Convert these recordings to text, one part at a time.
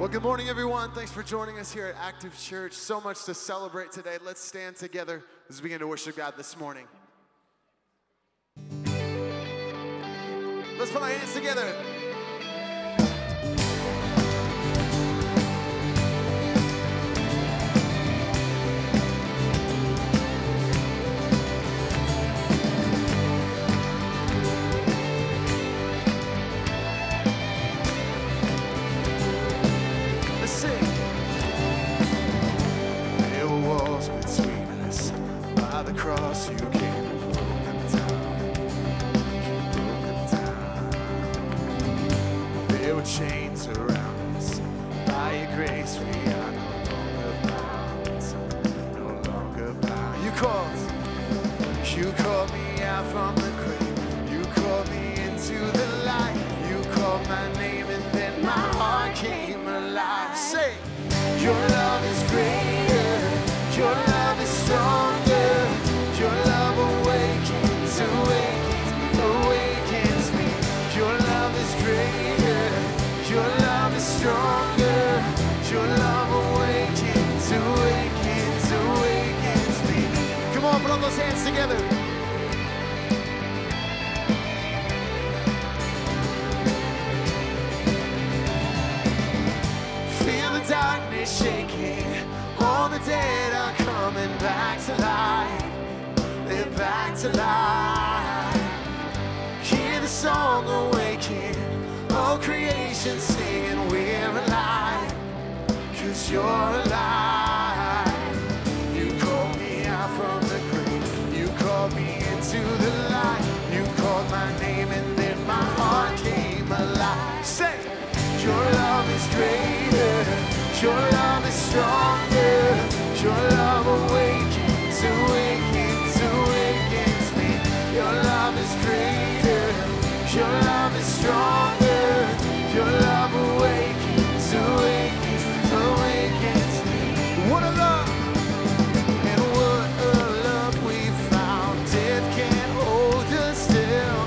Well, good morning, everyone. Thanks for joining us here at Active Church. So much to celebrate today. Let's stand together as we begin to worship God this morning. Let's put our hands together. The cross you came and broke them down. There were chains around us. By your grace we are no longer bound. You called me out from the grave. You called me into the light. You called my name and then my heart came alive. Say, your love is greater. Your love is stronger. Your love awakens, awakens me. Your love is greater. Your love is stronger. Your love awakens, awakens me. Come on, put all those hands together. Feel the darkness shaking. All the dead are coming back to life. They're back to life. Hear the song awaken. All creation singing, we're alive. 'Cause you're alive. You called me out from the grave. You called me into the light. You called my name and then my heart came alive. Say, your love is greater. Your love is stronger. Your love awakens, awakens me. Your love is greater. Your love is stronger. Your love awakens, awakens me. What a love, and what a love we found. Death can't hold us still.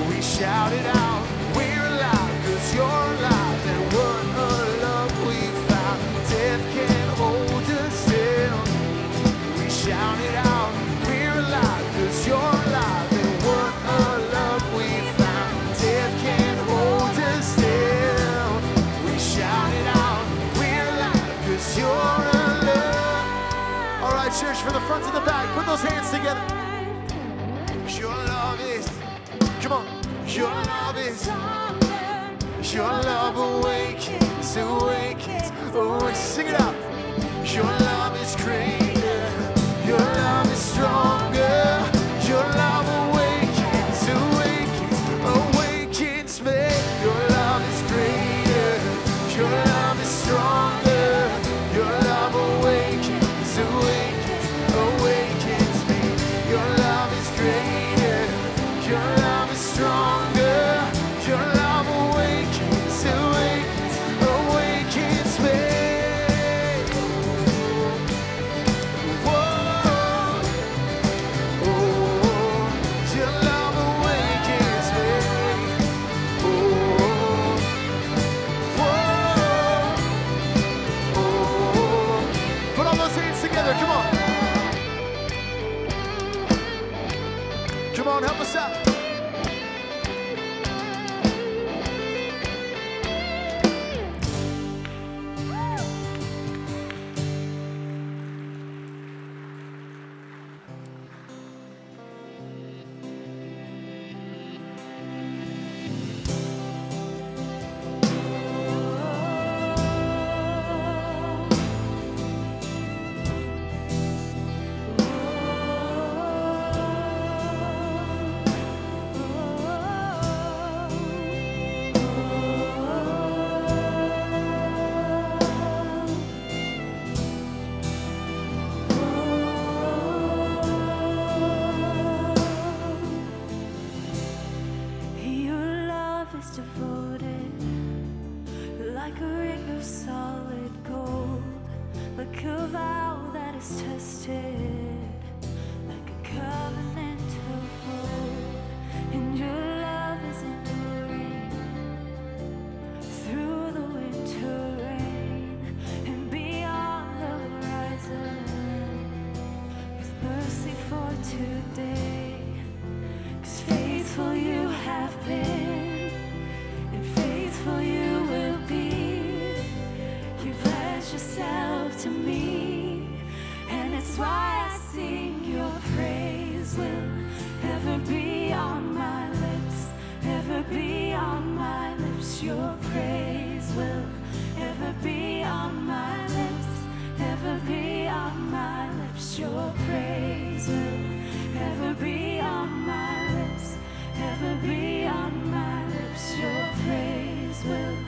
We shout it out, we're alive, 'cause you're alive. And what a love we found. Death can't hold us still. We shout it out, we're alive, 'cause you're alive. And what a love we found. Death can't hold us still. We shout it out, we're alive, 'cause you're alive. All right, church, from the front to the back, put those hands together. Your love is, come on, your love is, your love awakens, awakens, oh, sing it out. Your love is greater, your love is stronger, your love awakens, awakens, awakens me. Your love is greater, your love is stronger, your love awakens, awakens, awakens me. Your love is greater, your love is stronger, your love awakens, awakens, awakens me. Come on. Come on, help us out. Through the winter mercy for today. 'Cause faithful you have been, and faithful you will be. You pledged yourself to me, and it's why I sing your praise will ever be on my lips, ever be on my lips. Your praise will ever be on my lips, ever be on my lips. Your praise will ever be on my lips, ever be on my lips. Your praise will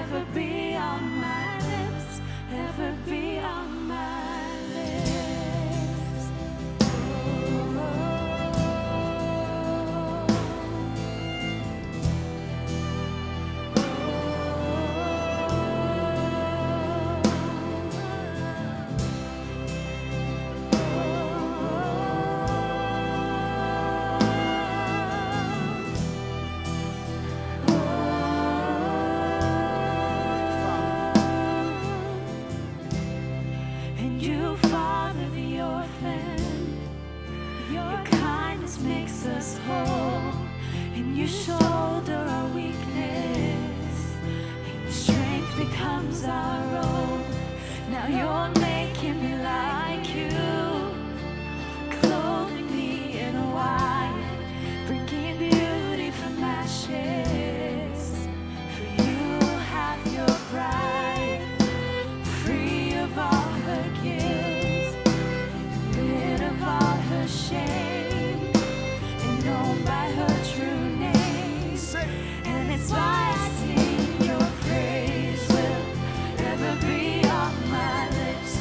ever be on my lips, ever be on my lips. And you father the orphan, your kindness makes us whole, and you shoulder our weakness, and your strength becomes our own. Now you're making me like you, clothing me in white, bringing beauty from ashes. For you have your bride, free of all her guilt, rid of all her shame, and known by her true name. And it's why I sing your praise will ever be on my lips,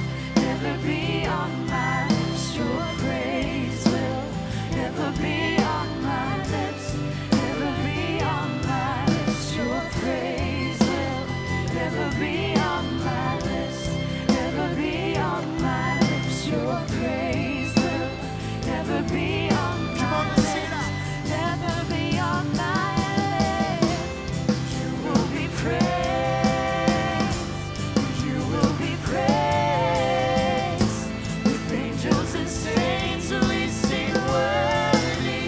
ever be on my lips. Your praise will ever be on my lips, ever be on my lips. Your praise will ever be on my lips, ever be on my lips. Your praise will ever be on my lips, ever be on my lips. You will be praised, you will be praised. With angels and saints we sing, worthy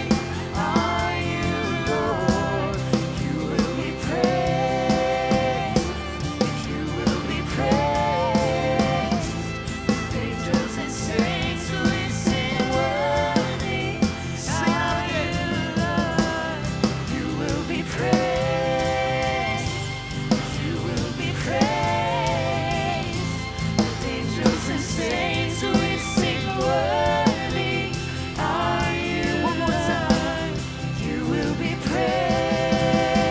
are you, Lord. You will be praised, you will be praised. With angels and saints we sing, worthy are you, Lord. You will be praised, you will be praised. With angels and saints we sing, worthy are you, Lord. You will be praised,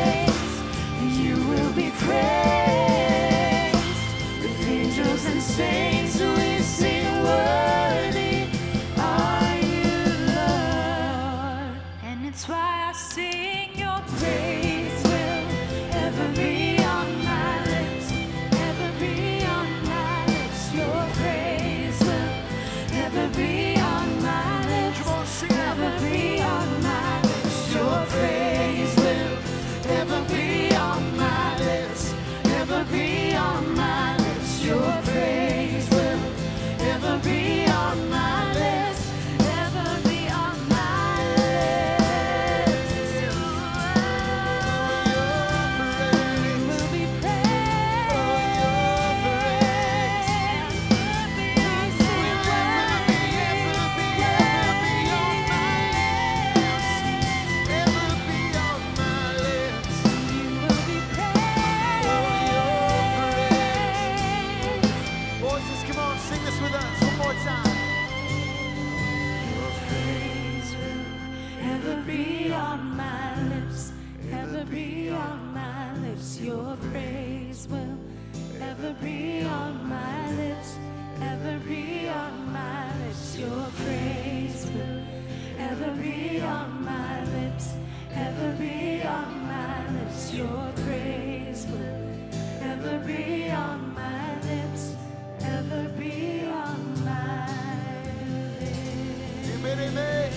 you will be praised. With angels and saints we sing, worthy are you, Lord. And it's why I sing your praise will ever be on my lips, ever be on my lips. Your praise will ever be on my lips, ever be on my lips. Your praise will ever be on my lips, ever be on my lips. Your praise will ever be on my lips, ever be on my lips. You will be Voices, come on, sing this with us one more time. Your praise will ever be on my lips, ever be on my lips. Your praise will ever be on my lips, ever be on my lips. Your praise will ever be on my lips, ever be on my lips. Your praise will ever be on my lips, ever be on my lips. Amen, amen.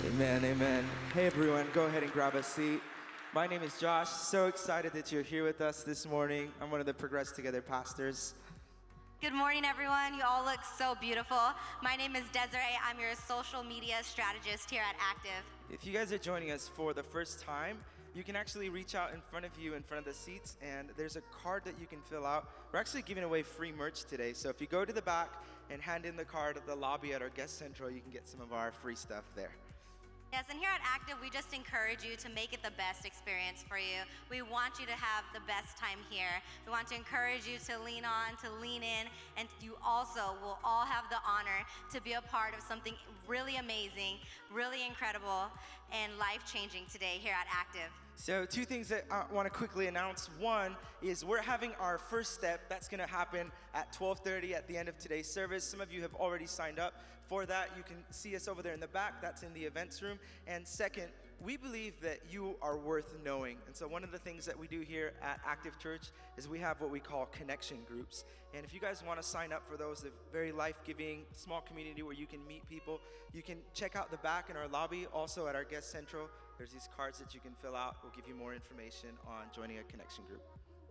Amen, amen. Hey everyone, go ahead and grab a seat. My name is Josh. So excited that you're here with us this morning. I'm one of the Progress Together pastors. Good morning, everyone. You all look so beautiful. My name is Desiree. I'm your social media strategist here at Active. If you guys are joining us for the first time, you can actually reach out in front of you, in front of the seats, and there's a card that you can fill out. We're actually giving away free merch today, so if you go to the back and hand in the card at the lobby at our guest central, you can get some of our free stuff there. Yes, and here at Active, we just encourage you to make it the best experience for you. We want you to have the best time here. We want to encourage you to lean on, to lean in, and you also will all have the honor to be a part of something really amazing, really incredible, and life-changing today here at Active. So 2 things that I want to quickly announce. One is we're having our first step. That's going to happen at 12:30 at the end of today's service. Some of you have already signed up for that. You can see us over there in the back. That's in the events room. And second, we believe that you are worth knowing. And so one of the things that we do here at Active Church is we have what we call connection groups. And if you guys want to sign up for those, they're very life-giving, small community where you can meet people. You can check out the back in our lobby. Also at our guest central, there's these cards that you can fill out. We'll give you more information on joining a connection group.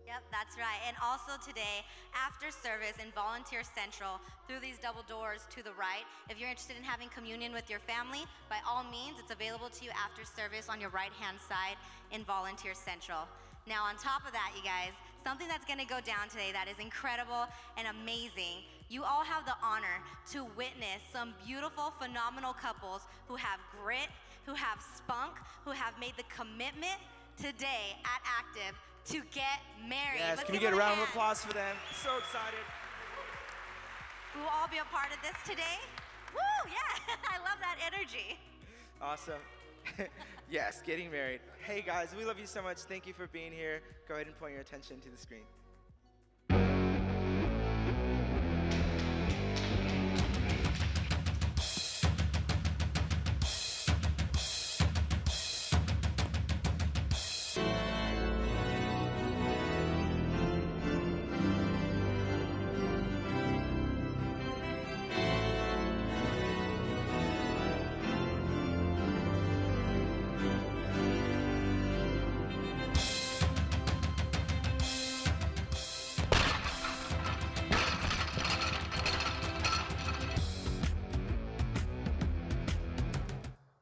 Yep, that's right. And also today, after service in Volunteer Central, through these double doors to the right, if you're interested in having communion with your family, by all means, it's available to you after service on your right-hand side in Volunteer Central. Now, on top of that, you guys, something that's gonna go down today that is incredible and amazing. You all have the honor to witness some beautiful, phenomenal couples who have grit, who have spunk, who have made the commitment today at Active to get married. Yes, Let's can we give get a them round of hand. applause for them? So excited. We will all be a part of this today. Woo, yeah, I love that energy. Awesome. Yes, getting married. Hey guys, we love you so much. Thank you for being here. Go ahead and point your attention to the screen.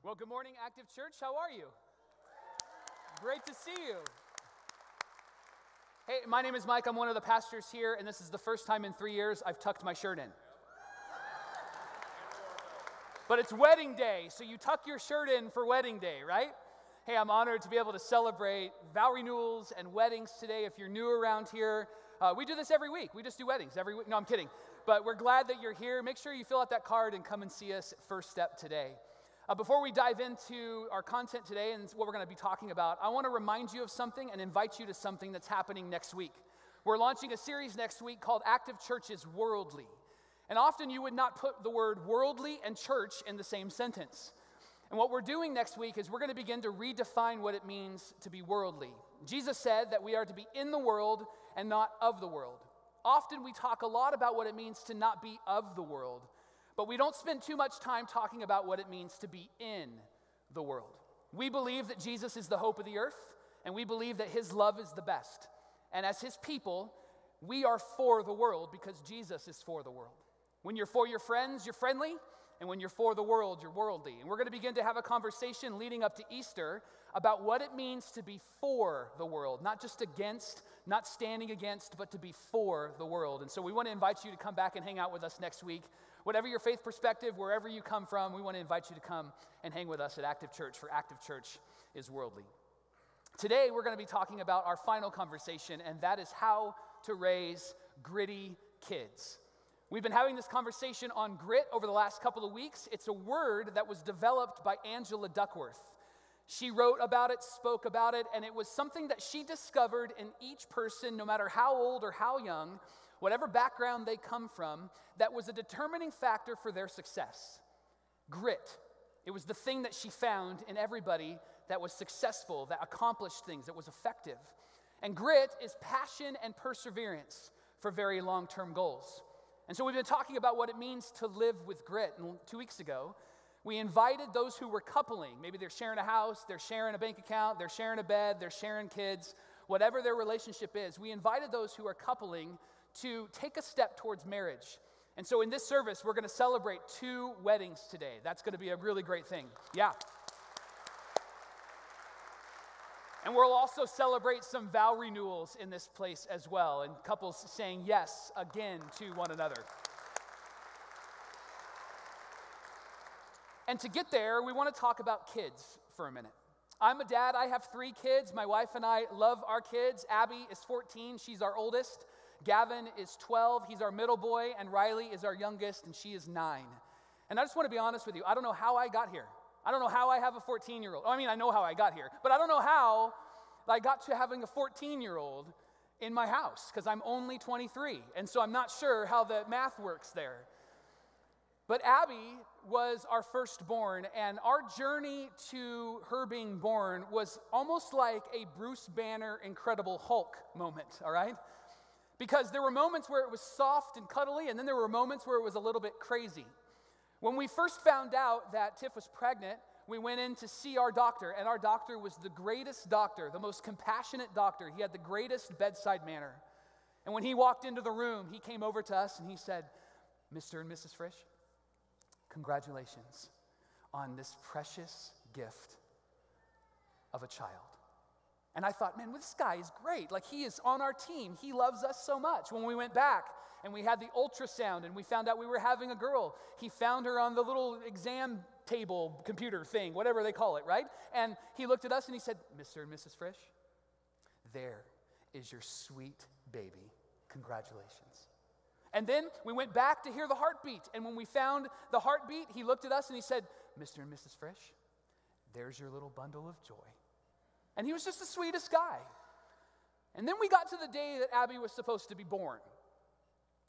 Well, good morning, Active Church. How are you? Great to see you. Hey, my name is Mike. I'm one of the pastors here, and this is the first time in 3 years I've tucked my shirt in. But it's wedding day, so you tuck your shirt in for wedding day, right? Hey, I'm honored to be able to celebrate vow renewals and weddings today. If you're new around here, we do this every week. We just do weddings every week. No, I'm kidding. But we're glad that you're here. Make sure you fill out that card and come and see us at First Step today. Before we dive into our content today and what we're going to be talking about, I want to remind you of something and invite you to something that's happening next week. We're launching a series next week called Active Church is Worldly. And often you would not put the word worldly and church in the same sentence. And what we're doing next week is we're going to begin to redefine what it means to be worldly. Jesus said that we are to be in the world and not of the world. Often we talk a lot about what it means to not be of the world. But we don't spend too much time talking about what it means to be in the world. We believe that Jesus is the hope of the earth, and we believe that his love is the best. And as his people, we are for the world because Jesus is for the world. When you're for your friends, you're friendly, and when you're for the world, you're worldly. And we're going to begin to have a conversation leading up to Easter about what it means to be for the world, not just against, not standing against, but to be for the world. And so we want to invite you to come back and hang out with us next week. Whatever your faith perspective, wherever you come from, we want to invite you to come and hang with us at Active Church, for Active Church is Worldly. Today, we're going to be talking about our final conversation, and that is how to raise gritty kids. We've been having this conversation on grit over the last couple of weeks. It's a word that was developed by Angela Duckworth. She wrote about it, spoke about it, and it was something that she discovered in each person, no matter how old or how young, whatever background they come from, that was a determining factor for their success. Grit. It was the thing that she found in everybody that was successful, that accomplished things, that was effective. And grit is passion and perseverance for very long-term goals. And so we've been talking about what it means to live with grit. And 2 weeks ago, we invited those who were coupling. Maybe they're sharing a house, they're sharing a bank account, they're sharing a bed, they're sharing kids, whatever their relationship is. We invited those who are coupling to take a step towards marriage. And so in this service, we're going to celebrate 2 weddings today. That's going to be a really great thing. Yeah. And we'll also celebrate some vow renewals in this place as well, and couples saying yes again to one another. And to get there, we want to talk about kids for a minute. I'm a dad. I have 3 kids. My wife and I love our kids. Abby is 14. She's our oldest. Gavin is 12. He's our middle boy. And Riley is our youngest, and she is 9. And I just want to be honest with you. I don't know how I got here. I don't know how I have a 14-year-old. I mean, I know how I got here. But I don't know how I got to having a 14-year-old in my house, because I'm only 23. And so I'm not sure how the math works there. But Abby was our firstborn, and our journey to her being born was almost like a Bruce Banner Incredible Hulk moment, all right? Because there were moments where it was soft and cuddly, and then there were moments where it was a little bit crazy. When we first found out that Tiff was pregnant, we went in to see our doctor, and our doctor was the greatest doctor, the most compassionate doctor. He had the greatest bedside manner. And when he walked into the room, he came over to us and he said, "Mr. and Mrs. Frisch, congratulations on this precious gift of a child." And I thought, man, this guy is great. Like, he is on our team. He loves us so much. When we went back and we had the ultrasound and we found out we were having a girl, he found her on the little exam table computer thing, whatever they call it, right? And he looked at us and he said, "Mr. and Mrs. Frisch, there is your sweet baby. Congratulations." And then we went back to hear the heartbeat. And when we found the heartbeat, he looked at us and he said, "Mr. and Mrs. Frisch, there's your little bundle of joy." And he was just the sweetest guy. And then we got to the day that Abby was supposed to be born.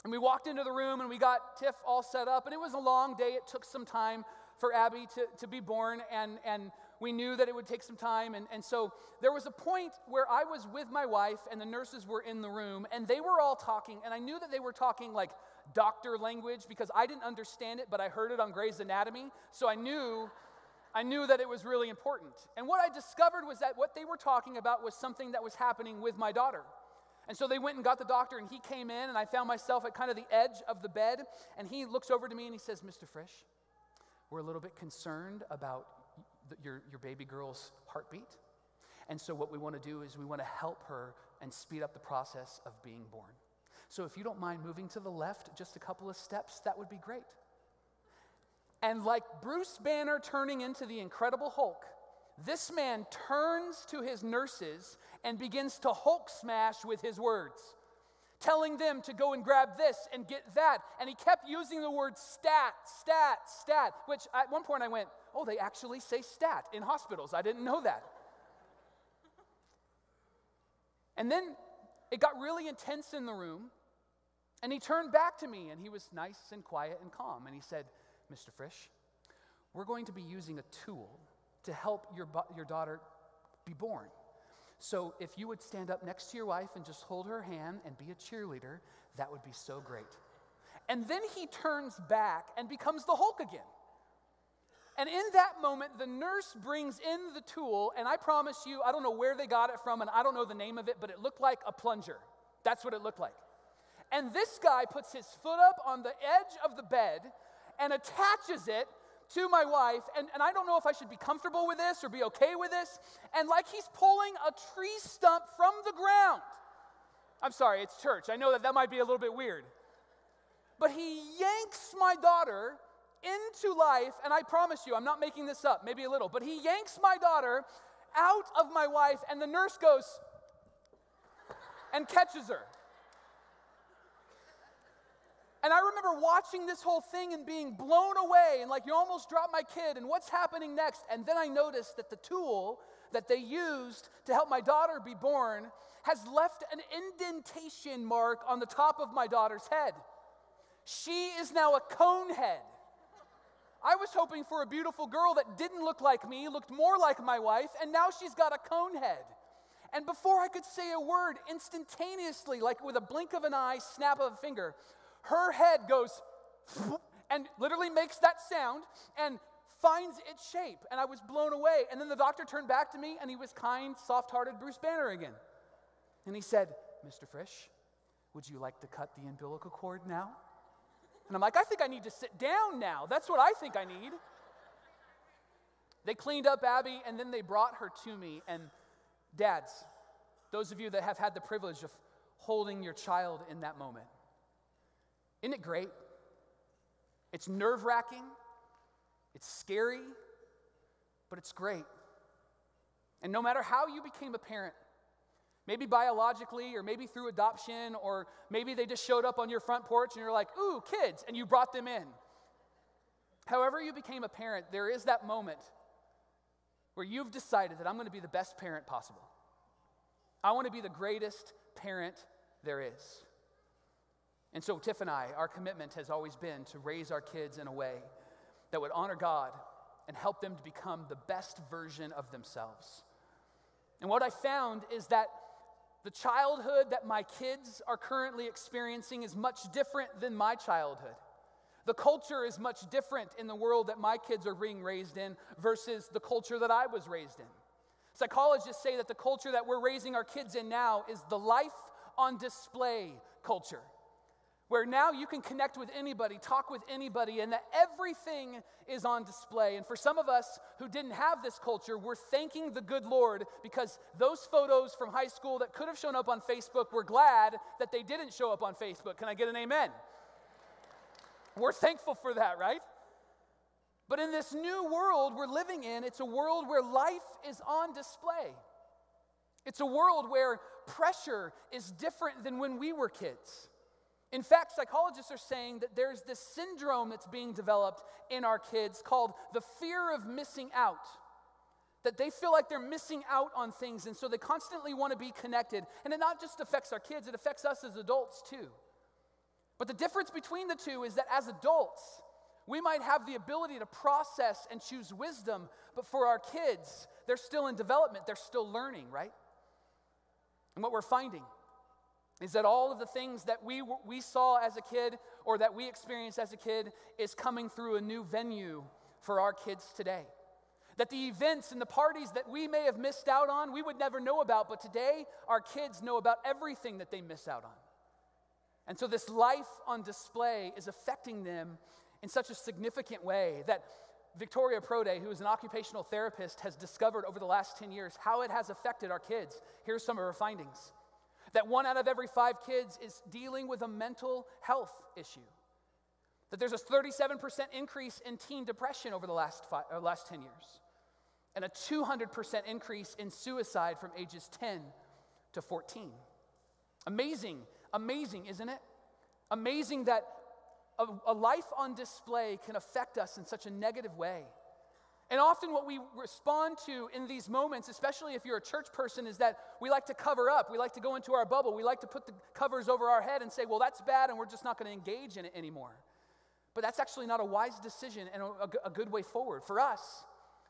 And we walked into the room and we got Tiff all set up. And it was a long day. It took some time for Abby to be born. And we knew that it would take some time. And so there was a point where I was with my wife and the nurses were in the room. And they were all talking. And I knew that they were talking like doctor language because I didn't understand it, but I heard it on Grey's Anatomy. So I knew that it was really important. And what I discovered was that what they were talking about was something that was happening with my daughter. And so they went and got the doctor, and he came in, and I found myself at kind of the edge of the bed, and he looks over to me and he says, "Mr. Frisch, we're a little bit concerned about your baby girl's heartbeat. And so what we want to do is we want to help her and speed up the process of being born. So if you don't mind moving to the left just a couple of steps, that would be great." And like Bruce Banner turning into the Incredible Hulk, this man turns to his nurses and begins to Hulk smash with his words, telling them to go and grab this and get that. And he kept using the word stat, stat, stat, which at one point I went, oh, they actually say stat in hospitals. I didn't know that. And then it got really intense in the room, and he turned back to me, and he was nice and quiet and calm, and he said, "Mr. Frisch, we're going to be using a tool to help your daughter be born. So if you would stand up next to your wife and just hold her hand and be a cheerleader, that would be so great." And then he turns back and becomes the Hulk again. And in that moment, the nurse brings in the tool, and I promise you, I don't know where they got it from, and I don't know the name of it, but it looked like a plunger. That's what it looked like. And this guy puts his foot up on the edge of the bed and attaches it to my wife, and I don't know if I should be comfortable with this or be okay with this, and like he's pulling a tree stump from the ground. I'm sorry, it's church. I know that might be a little bit weird. But he yanks my daughter into life, and I promise you, I'm not making this up, maybe a little, but he yanks my daughter out of my wife, and the nurse goes and catches her. And I remember watching this whole thing and being blown away, and like, you almost dropped my kid, and what's happening next? And then I noticed that the tool that they used to help my daughter be born has left an indentation mark on the top of my daughter's head. She is now a cone head. I was hoping for a beautiful girl that didn't look like me, looked more like my wife, and now she's got a cone head. And before I could say a word, instantaneously, like with a blink of an eye, snap of a finger, her head goes and literally makes that sound and finds its shape. And I was blown away. And then the doctor turned back to me, and he was kind, soft-hearted Bruce Banner again. And he said, "Mr. Frisch, would you like to cut the umbilical cord now? And I'm like, I think I need to sit down now. That's what I think I need. They cleaned up Abby, and then they brought her to me. And dads, those of you that have had the privilege of holding your child in that moment, isn't it great? It's nerve-wracking, it's scary, but it's great. And no matter how you became a parent, maybe biologically or maybe through adoption or maybe they just showed up on your front porch and you're like, ooh, kids, and you brought them in. However you became a parent, there is that moment where you've decided that I'm going to be the best parent possible. I want to be the greatest parent there is. And so Tiff and I, our commitment has always been to raise our kids in a way that would honor God and help them to become the best version of themselves. And what I found is that the childhood that my kids are currently experiencing is much different than my childhood. The culture is much different in the world that my kids are being raised in versus the culture that I was raised in. Psychologists say that the culture that we're raising our kids in now is the life on display culture, where now you can connect with anybody, talk with anybody, and that everything is on display. And for some of us who didn't have this culture, we're thanking the good Lord because those photos from high school that could have shown up on Facebook, we're glad that they didn't show up on Facebook. Can I get an amen? We're thankful for that, right? But in this new world we're living in, it's a world where life is on display. It's a world where pressure is different than when we were kids. In fact, psychologists are saying that there's this syndrome that's being developed in our kids called the fear of missing out. That they feel like they're missing out on things, and so they constantly want to be connected. And it not just affects our kids, it affects us as adults too. But the difference between the two is that as adults, we might have the ability to process and choose wisdom, but for our kids, they're still in development, they're still learning, right? And what we're finding is that all of the things that we saw as a kid or that we experienced as a kid is coming through a new venue for our kids today. That the events and the parties that we may have missed out on, we would never know about, but today our kids know about everything that they miss out on. And so this life on display is affecting them in such a significant way that Victoria Prode, who is an occupational therapist, has discovered over the last 10 years how it has affected our kids. Here's some of her findings. That 1 out of every 5 kids is dealing with a mental health issue. That there's a 37% increase in teen depression over the last 10 years. And a 200% increase in suicide from ages 10 to 14. Amazing, isn't it? Amazing that a life on display can affect us in such a negative way. And often what we respond to in these moments, especially if you're a church person, is that we like to cover up. We like to go into our bubble. We like to put the covers over our head and say, well, that's bad, and we're just not going to engage in it anymore. But that's actually not a wise decision and a good way forward. For us,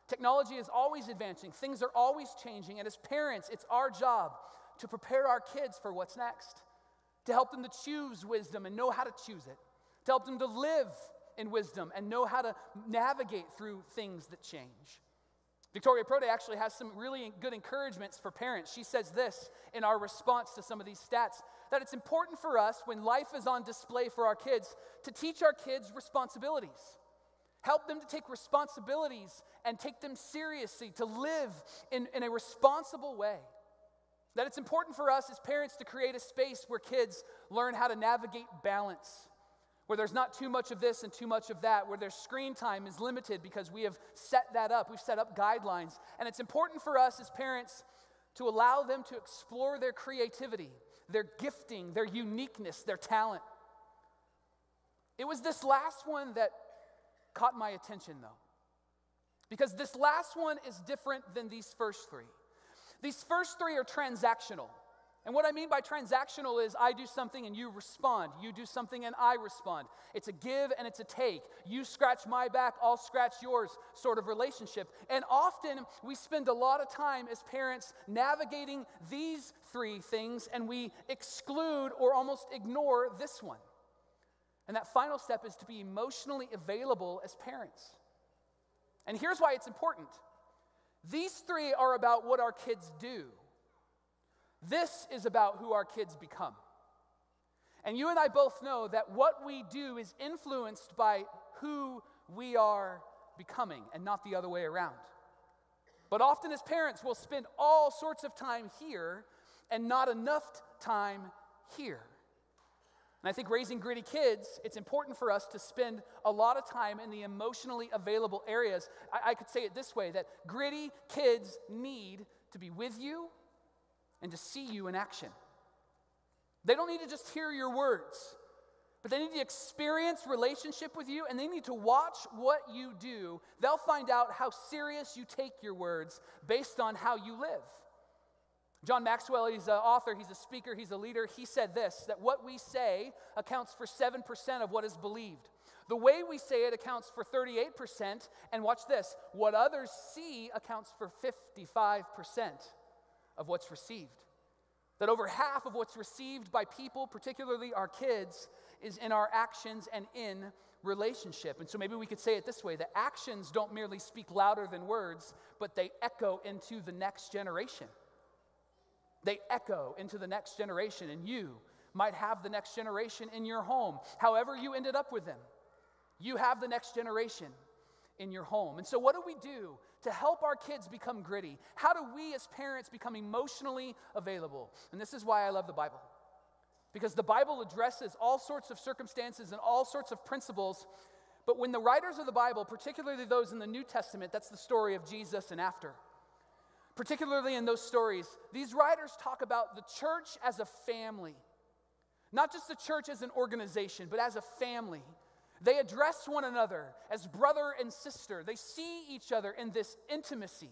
technology is always advancing. Things are always changing. And as parents, it's our job to prepare our kids for what's next, to help them to choose wisdom and know how to choose it, to help them to live in wisdom and know how to navigate through things that change. Victoria Prode actually has some really good encouragements for parents. She says this in our response to some of these stats, that it's important for us when life is on display for our kids to teach our kids responsibilities. Help them to take responsibilities and take them seriously, to live in a responsible way. That it's important for us as parents to create a space where kids learn how to navigate balance, where there's not too much of this and too much of that, where their screen time is limited because we have set that up. We've set up guidelines. And it's important for us as parents to allow them to explore their creativity, their gifting, their uniqueness, their talent. It was this last one that caught my attention, though, because this last one is different than these first 3. These first 3 are transactional. And what I mean by transactional is I do something and you respond. You do something and I respond. It's a give and it's a take. You scratch my back, I'll scratch yours sort of relationship. And often we spend a lot of time as parents navigating these 3 things and we exclude or almost ignore this one. And that final step is to be emotionally available as parents. And here's why it's important. These 3 are about what our kids do. This is about who our kids become. And you and I both know that what we do is influenced by who we are becoming and not the other way around. But often as parents, we'll spend all sorts of time here and not enough time here. And I think raising gritty kids, it's important for us to spend a lot of time in the emotionally available areas. I could say it this way, that gritty kids need to be with you and to see you in action. They don't need to just hear your words, but they need to experience relationship with you, and they need to watch what you do. They'll find out how serious you take your words based on how you live. John Maxwell, he's an author, he's a speaker, he's a leader. He said this, that what we say accounts for 7% of what is believed. The way we say it accounts for 38%, and watch this, what others see accounts for 55% of what's received. That over half of what's received by people, particularly our kids, is in our actions and in relationship. And so maybe we could say it this way, that actions don't merely speak louder than words, but they echo into the next generation. They echo into the next generation, and you might have the next generation in your home. However you ended up with them, you have the next generation in your home. And so what do we do to help our kids become gritty? How do we as parents become emotionally available? And this is why I love the Bible. Because the Bible addresses all sorts of circumstances and all sorts of principles. But when the writers of the Bible, particularly those in the New Testament, that's the story of Jesus and after. Particularly in those stories, these writers talk about the church as a family. Not just the church as an organization, but as a family. They address one another as brother and sister. They see each other in this intimacy.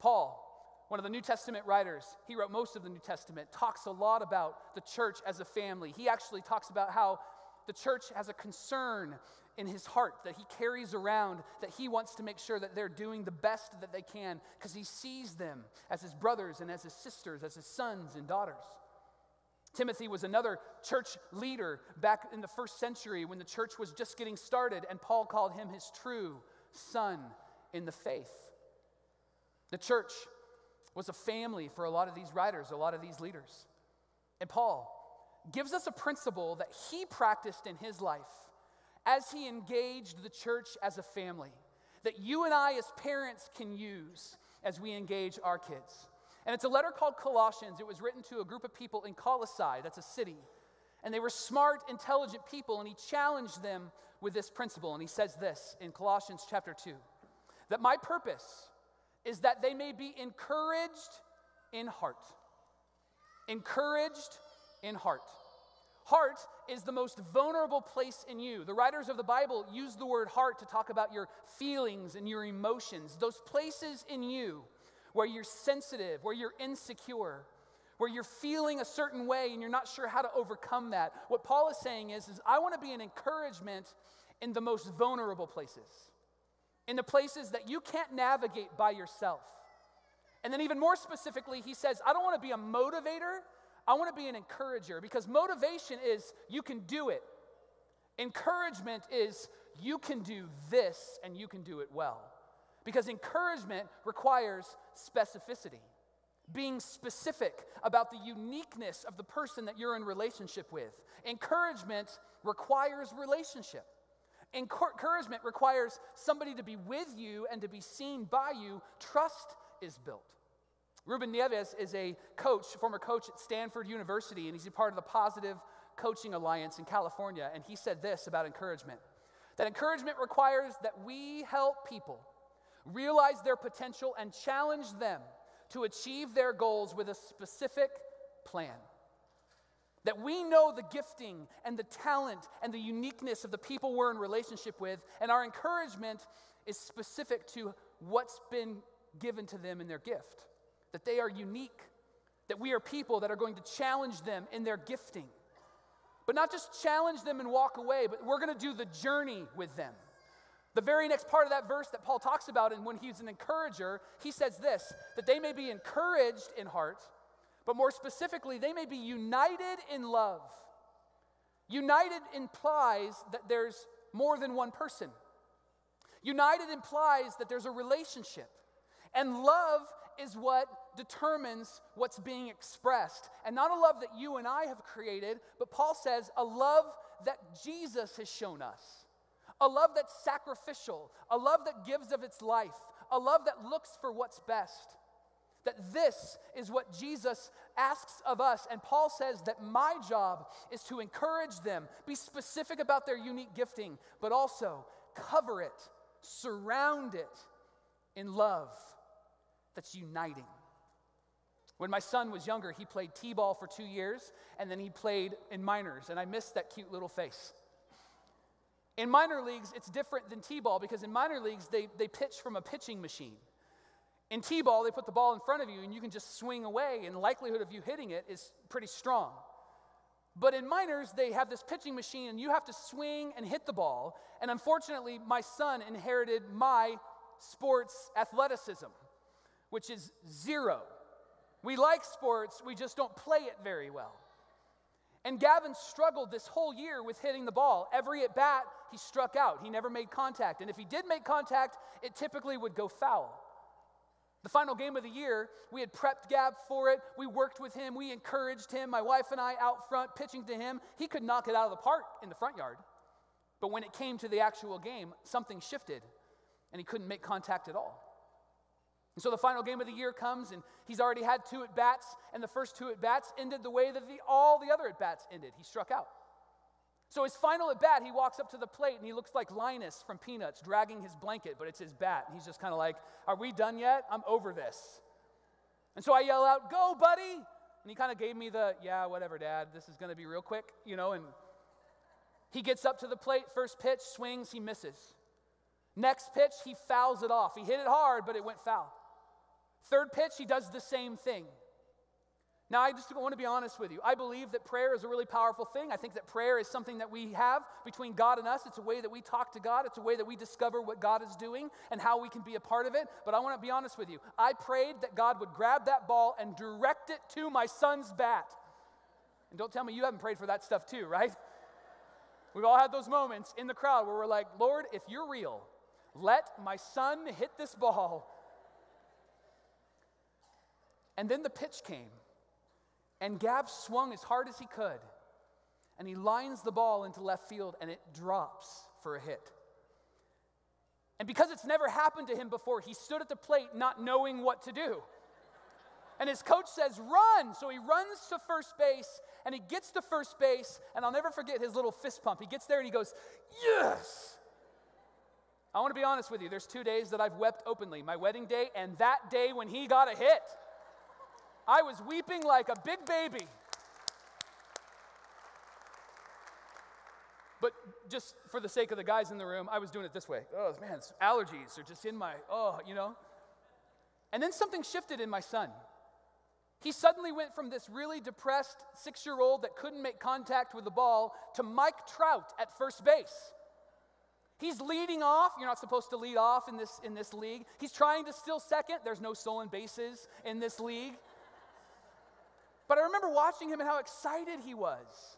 Paul, one of the New Testament writers, he wrote most of the New Testament, talks a lot about the church as a family. He actually talks about how the church has a concern in his heart that he carries around, that he wants to make sure that they're doing the best that they can because he sees them as his brothers and as his sisters, as his sons and daughters. Timothy was another church leader back in the first century when the church was just getting started, and Paul called him his true son in the faith. The church was a family for a lot of these writers, a lot of these leaders. And Paul gives us a principle that he practiced in his life as he engaged the church as a family, that you and I as parents can use as we engage our kids. And it's a letter called Colossians. It was written to a group of people in Colossae, that's a city. And they were smart, intelligent people, and he challenged them with this principle. And he says this in Colossians chapter 2, that my purpose is that they may be encouraged in heart. Encouraged in heart. Heart is the most vulnerable place in you. The writers of the Bible use the word heart to talk about your feelings and your emotions, those places in you where you're sensitive, where you're insecure, where you're feeling a certain way and you're not sure how to overcome that. What Paul is saying is I want to be an encouragement in the most vulnerable places, in the places that you can't navigate by yourself. And then even more specifically, he says, I don't want to be a motivator, I want to be an encourager, because motivation is you can do it. Encouragement is you can do this and you can do it well. Because encouragement requires specificity, being specific about the uniqueness of the person that you're in relationship with. Encouragement requires relationship. Encouragement requires somebody to be with you and to be seen by you. Trust is built. Ruben Nieves is a coach, former coach at Stanford University, and he's a part of the Positive Coaching Alliance in California. And he said this about encouragement, that encouragement requires that we help people realize their potential and challenge them to achieve their goals with a specific plan. That we know the gifting and the talent and the uniqueness of the people we're in relationship with, and our encouragement is specific to what's been given to them in their gift. That they are unique, that we are people that are going to challenge them in their gifting. But not just challenge them and walk away, but we're going to do the journey with them. The very next part of that verse that Paul talks about, and when he's an encourager, he says this, that they may be encouraged in heart, but more specifically, they may be united in love. United implies that there's more than one person. United implies that there's a relationship. And love is what determines what's being expressed. And not a love that you and I have created, but Paul says a love that Jesus has shown us. A love that's sacrificial, a love that gives of its life, a love that looks for what's best. That this is what Jesus asks of us. And Paul says that my job is to encourage them, be specific about their unique gifting, but also cover it, surround it in love that's uniting. When my son was younger, he played t-ball for 2 years, and then he played in minors, and I missed that cute little face. In minor leagues, it's different than t-ball because in minor leagues, they pitch from a pitching machine. In t-ball, they put the ball in front of you, and you can just swing away, and the likelihood of you hitting it is pretty strong. But in minors, they have this pitching machine, and you have to swing and hit the ball. And unfortunately, my son inherited my sports athleticism, which is 0. We like sports, we just don't play it very well. And Gavin struggled this whole year with hitting the ball. Every at bat, he struck out. He never made contact. And if he did make contact, it typically would go foul. The final game of the year, we had prepped Gab for it. We worked with him. We encouraged him. My wife and I out front pitching to him. He could knock it out of the park in the front yard. But when it came to the actual game, something shifted, and he couldn't make contact at all. And so the final game of the year comes, and he's already had 2 at-bats, and the first 2 at-bats ended the way that all the other at-bats ended. He struck out. So his final at-bat, he walks up to the plate, and he looks like Linus from Peanuts, dragging his blanket, but it's his bat. And he's just kind of like, are we done yet? I'm over this. And so I yell out, go, buddy! And he kind of gave me the, yeah, whatever, Dad, this is going to be real quick, and he gets up to the plate, first pitch, swings, he misses. Next pitch, he fouls it off. He hit it hard, but it went foul. Third pitch, he does the same thing. Now, I just want to be honest with you. I believe that prayer is a really powerful thing. I think that prayer is something that we have between God and us. It's a way that we talk to God. It's a way that we discover what God is doing and how we can be a part of it. But I want to be honest with you. I prayed that God would grab that ball and direct it to my son's bat. And don't tell me you haven't prayed for that stuff too, right? We've all had those moments in the crowd where we're like, Lord, if you're real, let my son hit this ball. And then the pitch came. And Gab swung as hard as he could, and he lines the ball into left field, and it drops for a hit. And because it's never happened to him before, he stood at the plate not knowing what to do. And his coach says, run! So he runs to first base, and he gets to first base, and I'll never forget his little fist pump. He gets there, and he goes, yes! I want to be honest with you. There's 2 days that I've wept openly, my wedding day, and that day when he got a hit. I was weeping like a big baby. But just for the sake of the guys in the room, I was doing it this way. Oh, man, allergies are just in my, And then something shifted in my son. He suddenly went from this really depressed 6-year-old that couldn't make contact with the ball to Mike Trout at first base. He's leading off. You're not supposed to lead off in this league. He's trying to steal second. There's no stolen bases in this league. But I remember watching him and how excited he was.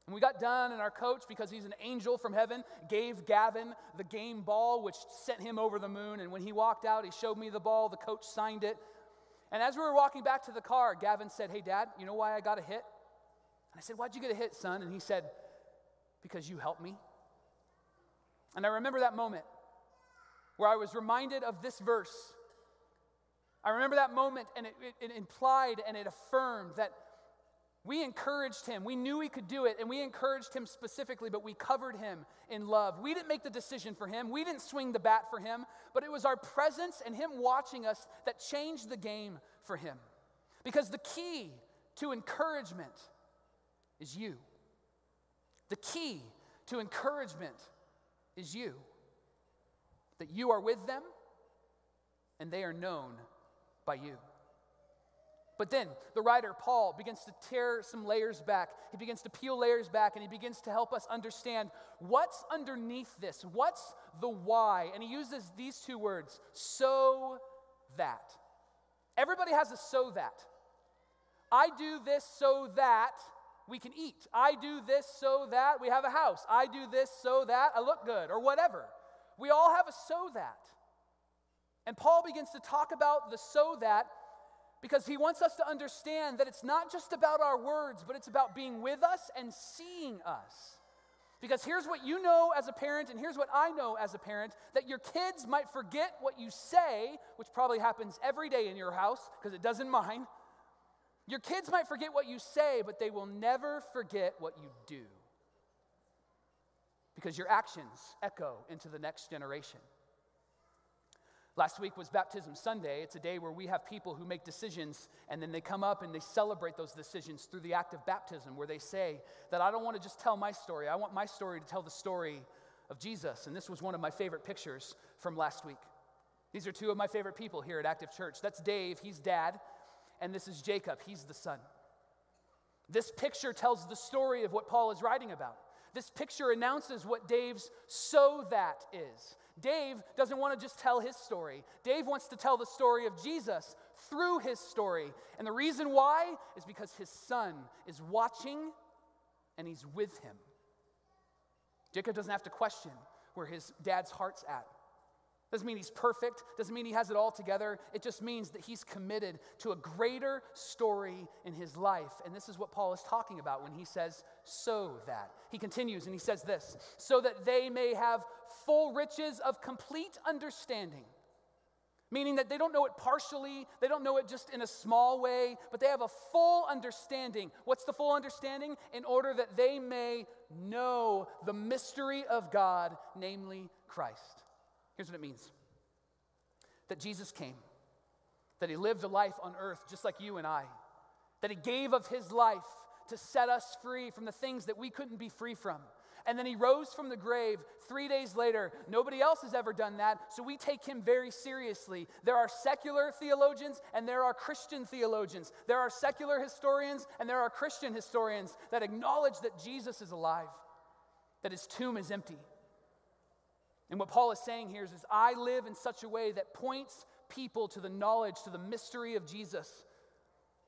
And we got done, and our coach, because he's an angel from heaven, gave Gavin the game ball, which sent him over the moon. And when he walked out, he showed me the ball. The coach signed it. And as we were walking back to the car, Gavin said, hey, Dad, you know why I got a hit? And I said, why'd you get a hit, son? And he said, because you helped me. And I remember that moment where I was reminded of this verse. I remember that moment, and it implied and it affirmed that we encouraged him. We knew he could do it, and we encouraged him specifically, but we covered him in love. We didn't make the decision for him. We didn't swing the bat for him, but it was our presence and him watching us that changed the game for him. Because the key to encouragement is you. The key to encouragement is you. That you are with them, and they are known by you. But then the writer Paul begins to tear some layers back. He begins to peel layers back, and he begins to help us understand what's underneath this. What's the why? And he uses these 2 words, so that. Everybody has a so that. I do this so that we can eat. I do this so that we have a house. I do this so that I look good, or whatever. We all have a so that. And Paul begins to talk about the so that Because he wants us to understand that it's not just about our words, but it's about being with us and seeing us. Because here's what you know as a parent, and here's what I know as a parent, that your kids might forget what you say, which probably happens every day in your house, because it does in mine. Your kids might forget what you say, but they will never forget what you do. Because your actions echo into the next generation. Last week was Baptism Sunday. It's a day where we have people who make decisions, and then they come up and they celebrate those decisions through the act of baptism, where they say that I don't want to just tell my story. I want my story to tell the story of Jesus. And this was one of my favorite pictures from last week. These are two of my favorite people here at Active Church. That's Dave, he's dad, and this is Jacob, he's the son. This picture tells the story of what Paul is writing about. This picture announces what Dave's "so that" is. Dave doesn't want to just tell his story. Dave wants to tell the story of Jesus through his story. And the reason why is because his son is watching and he's with him. Jacob doesn't have to question where his dad's heart's at. Doesn't mean he's perfect, doesn't mean he has it all together. It just means that he's committed to a greater story in his life. And this is what Paul is talking about when he says, "so that." He continues and he says this, "so that they may have full riches of complete understanding." Meaning that they don't know it partially, they don't know it just in a small way, but they have a full understanding. What's the full understanding? In order that they may know the mystery of God, namely Christ. Here's what it means. That Jesus came, that he lived a life on earth just like you and I, that he gave of his life to set us free from the things that we couldn't be free from. And then he rose from the grave 3 days later. Nobody else has ever done that, so we take him very seriously. There are secular theologians and there are Christian theologians. There are secular historians and there are Christian historians that acknowledge that Jesus is alive, that his tomb is empty. And what Paul is saying here is I live in such a way that points people to the knowledge, to the mystery of Jesus.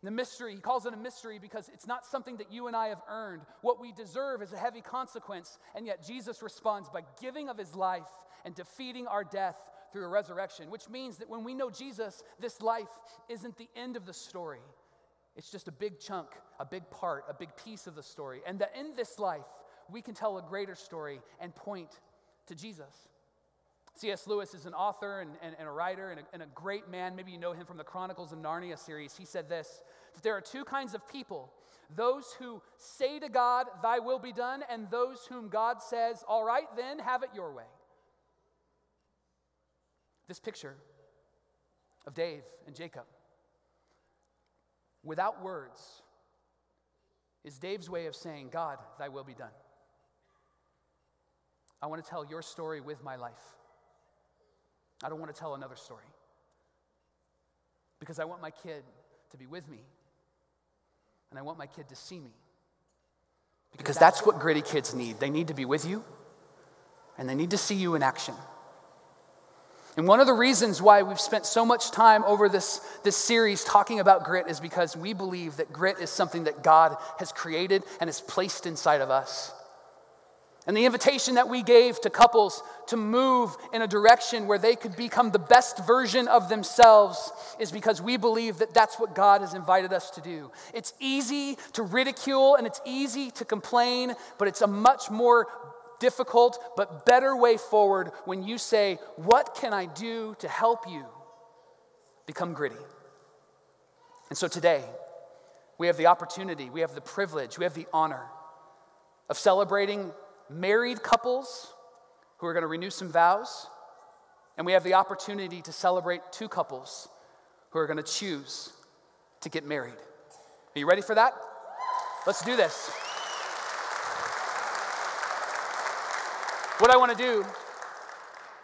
The mystery, he calls it a mystery because it's not something that you and I have earned. What we deserve is a heavy consequence, and yet Jesus responds by giving of his life and defeating our death through a resurrection, which means that when we know Jesus, this life isn't the end of the story. It's just a big chunk, a big part, a big piece of the story. And that in this life, we can tell a greater story and point to Jesus. C.S. Lewis is an author and a writer and a great man. Maybe you know him from the Chronicles of Narnia series. He said this, that there are two kinds of people, those who say to God, "Thy will be done," and those whom God says, "All right, then, have it your way." This picture of Dave and Jacob, without words, is Dave's way of saying, "God, thy will be done." I want to tell your story with my life. I don't want to tell another story. Because I want my kid to be with me. And I want my kid to see me. Because that's what gritty kids need. They need to be with you. And they need to see you in action. And one of the reasons why we've spent so much time over this series talking about grit is because we believe that grit is something that God has created and has placed inside of us. And the invitation that we gave to couples to move in a direction where they could become the best version of themselves is because we believe that that's what God has invited us to do. It's easy to ridicule and it's easy to complain, but it's a much more difficult but better way forward when you say, "What can I do to help you become gritty?" And so today, we have the opportunity, we have the privilege, we have the honor of celebrating married couples who are going to renew some vows, and we have the opportunity to celebrate two couples who are going to choose to get married. Are you ready for that? Let's do this. What I want to do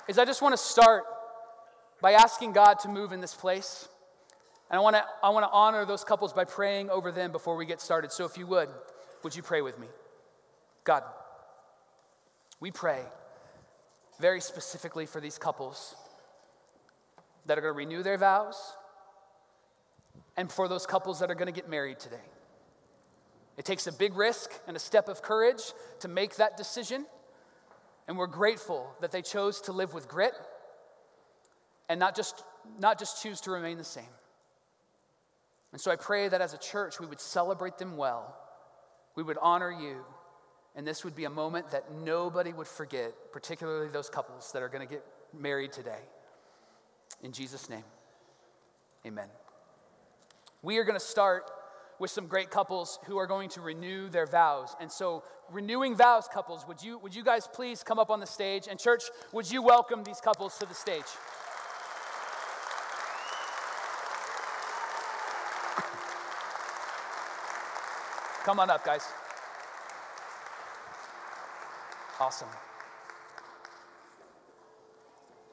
is I just want to start by asking God to move in this place. And I want to honor those couples by praying over them before we get started. So if you would you pray with me? God, we pray very specifically for these couples that are going to renew their vows and for those couples that are going to get married today. It takes a big risk and a step of courage to make that decision, and we're grateful that they chose to live with grit and not just choose to remain the same. And so I pray that as a church, we would celebrate them well. We would honor you. And this would be a moment that nobody would forget, particularly those couples that are going to get married today. In Jesus' name, amen. We are going to start with some great couples who are going to renew their vows. And so, renewing vows couples, would you guys please come up on the stage? And church, would you welcome these couples to the stage? Come on up, guys. Awesome.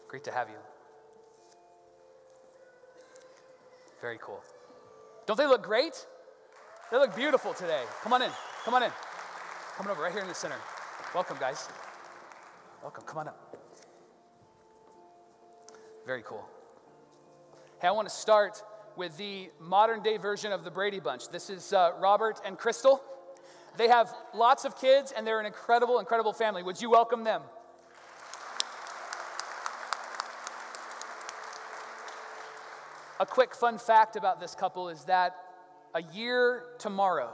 Great to have you. Very cool. Don't they look great? They look beautiful today. Come on in. Come on in. Coming over right here in the center. Welcome, guys. Welcome. Come on up. Very cool. Hey, I want to start with the modern day version of the Brady Bunch. This is Robert and Crystal. They have lots of kids, and they're an incredible, incredible family. Would you welcome them? A quick fun fact about this couple is that a year tomorrow,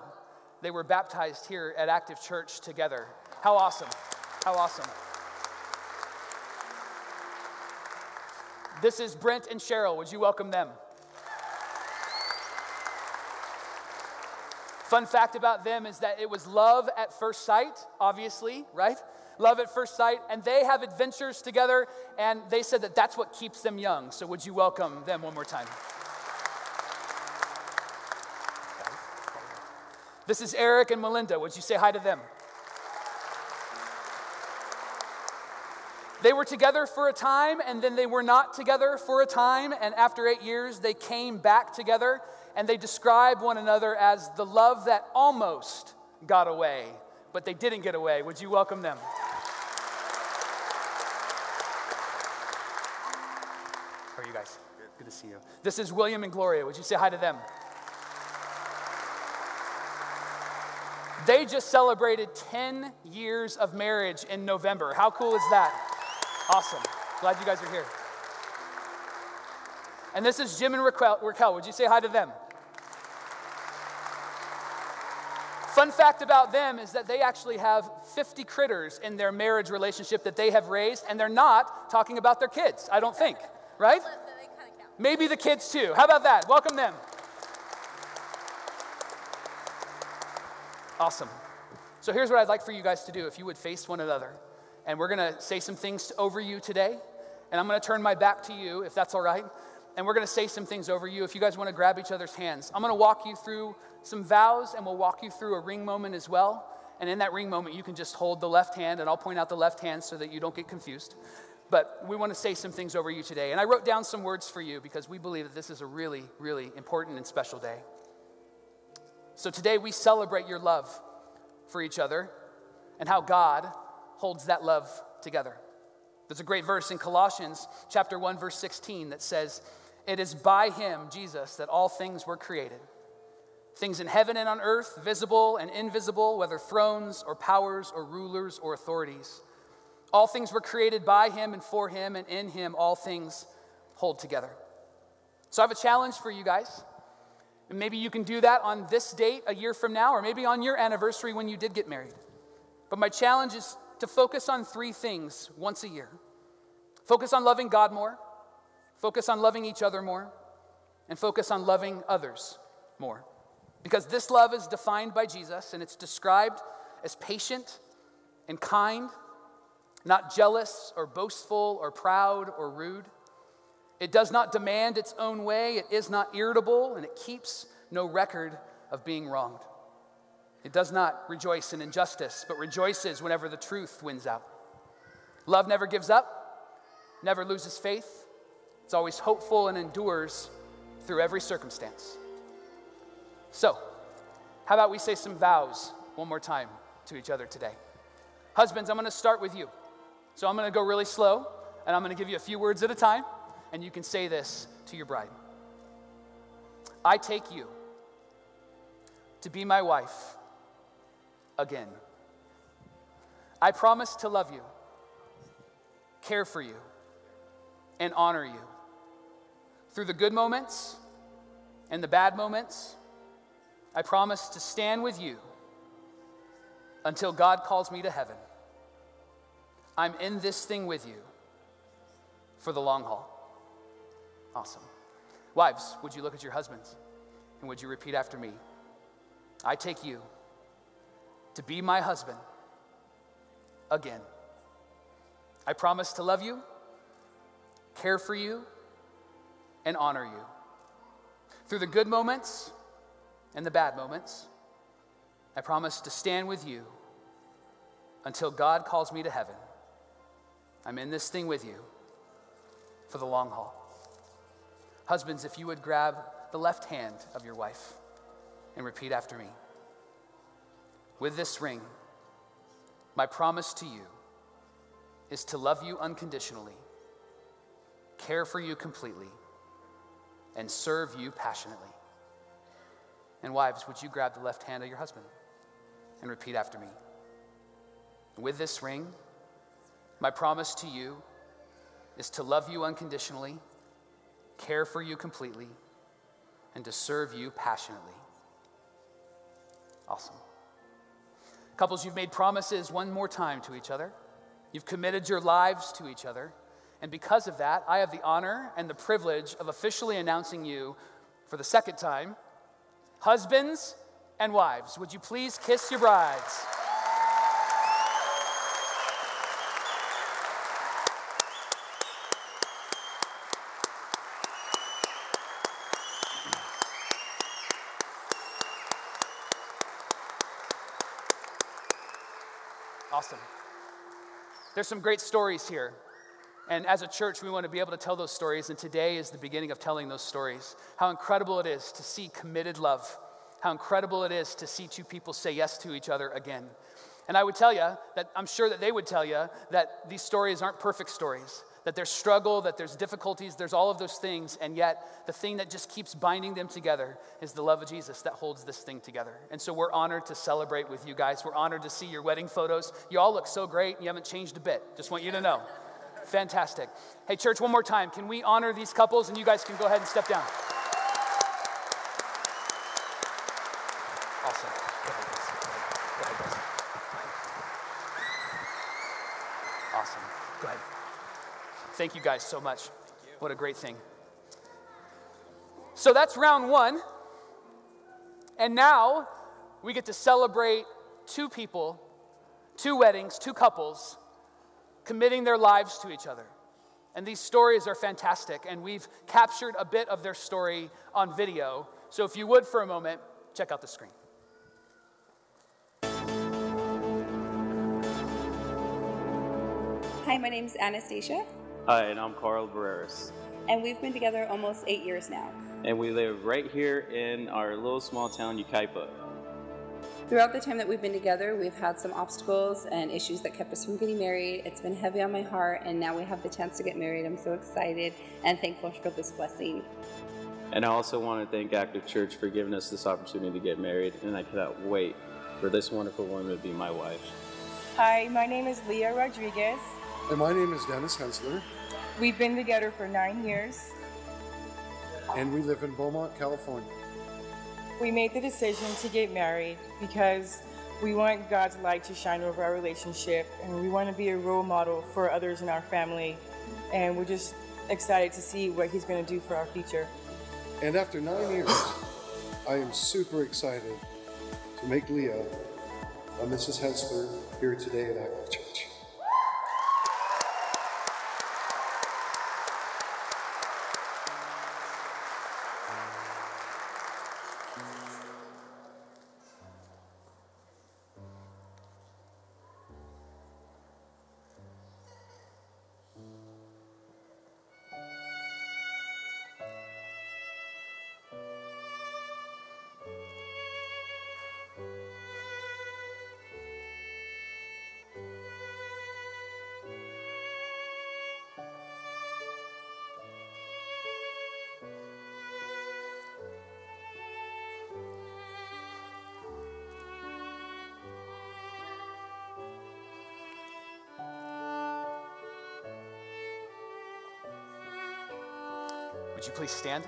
they were baptized here at Active Church together. How awesome. How awesome. This is Brent and Cheryl. Would you welcome them? Fun fact about them is that it was love at first sight, obviously, right? Love at first sight. And they have adventures together, and they said that that's what keeps them young. So would you welcome them one more time? This is Eric and Melinda. Would you say hi to them? They were together for a time, and then they were not together for a time. And after 8 years, they came back together, and they describe one another as the love that almost got away, but they didn't get away. Would you welcome them? How are you guys? Good to see you. This is William and Gloria. Would you say hi to them? They just celebrated 10 years of marriage in November. How cool is that? Awesome. Glad you guys are here. And this is Jim and Raquel. Would you say hi to them? Fun fact about them is that they actually have 50 critters in their marriage relationship that they have raised, and they're not talking about their kids, I don't think, right? Maybe the kids too. How about that? Welcome them. Awesome. So here's what I'd like for you guys to do. If you would face one another, and we're going to say some things over you today, and I'm going to turn my back to you, if that's all right, and we're going to say some things over you. If you guys want to grab each other's hands, I'm going to walk you through some vows, and we'll walk you through a ring moment as well. And in that ring moment, you can just hold the left hand, and I'll point out the left hand so that you don't get confused. But we want to say some things over you today. And I wrote down some words for you because we believe that this is a really, really important and special day. So today we celebrate your love for each other and how God holds that love together. There's a great verse in Colossians chapter 1, verse 16 that says, "It is by him, Jesus, that all things were created. Things in heaven and on earth, visible and invisible, whether thrones or powers or rulers or authorities. All things were created by him and for him, and in him all things hold together." So I have a challenge for you guys. And maybe you can do that on this date a year from now, or maybe on your anniversary when you did get married. But my challenge is to focus on 3 things once a year. Focus on loving God more, focus on loving each other more, and focus on loving others more. Because this love is defined by Jesus, and it's described as patient and kind, not jealous or boastful or proud or rude. It does not demand its own way, it is not irritable, and it keeps no record of being wronged. It does not rejoice in injustice, but rejoices whenever the truth wins out. Love never gives up, never loses faith. It's always hopeful and endures through every circumstance. So, how about we say some vows one more time to each other today? Husbands, I'm going to start with you. So I'm going to go really slow, and I'm going to give you a few words at a time, and you can say this to your bride. I take you to be my wife again. I promise to love you, care for you, and honor you through the good moments and the bad moments, I promise to stand with you until God calls me to heaven. I'm in this thing with you for the long haul. Awesome. Wives, would you look at your husbands and would you repeat after me? I take you to be my husband again. I promise to love you, care for you, and honor you. Through the good moments and the bad moments, I promise to stand with you until God calls me to heaven. I'm in this thing with you for the long haul. Husbands, if you would grab the left hand of your wife and repeat after me. With this ring, my promise to you is to love you unconditionally, care for you completely, and serve you passionately. And wives, would you grab the left hand of your husband and repeat after me? With this ring, my promise to you is to love you unconditionally, care for you completely, and to serve you passionately. Awesome. Couples, you've made promises one more time to each other. You've committed your lives to each other. And because of that, I have the honor and the privilege of officially announcing you for the second time, husbands and wives, would you please kiss your brides? Awesome. There's some great stories here. And as a church, we want to be able to tell those stories. And today is the beginning of telling those stories. How incredible it is to see committed love. How incredible it is to see two people say yes to each other again. And I would tell you that I'm sure that they would tell you that these stories aren't perfect stories. That there's struggle, that there's difficulties, there's all of those things. And yet the thing that just keeps binding them together is the love of Jesus that holds this thing together. And so we're honored to celebrate with you guys. We're honored to see your wedding photos. You all look so great and you haven't changed a bit. Just want you to know. Fantastic. Hey, church, one more time. Can we honor these couples and you guys can go ahead and step down? Awesome. Go ahead, guys. Go ahead, guys. Awesome. Go ahead. Thank you guys so much. What a great thing. So that's round one. And now we get to celebrate two people, two weddings, two couples committing their lives to each other. And these stories are fantastic, and we've captured a bit of their story on video. So if you would, for a moment, check out the screen. Hi, my name's Anastasia, Hi, and I'm Carl Barreras. and we've been together almost 8 years now. And we live right here in our little small town, Yucaipa. Throughout the time that we've been together, we've had some obstacles and issues that kept us from getting married. It's been heavy on my heart, and now we have the chance to get married. I'm so excited and thankful for this blessing. And I also want to thank Active Church for giving us this opportunity to get married, and I cannot wait for this wonderful woman to be my wife. Hi, my name is Leah Rodriguez. And my name is Dennis Hensler, We've been together for 9 years. and we live in Beaumont, California. We made the decision to get married because we want God's light to shine over our relationship, and we want to be a role model for others in our family. And we're just excited to see what He's going to do for our future. And after 9 years, I am super excited to make Leah Mrs. Hensler here today at Active Church. Would you please stand?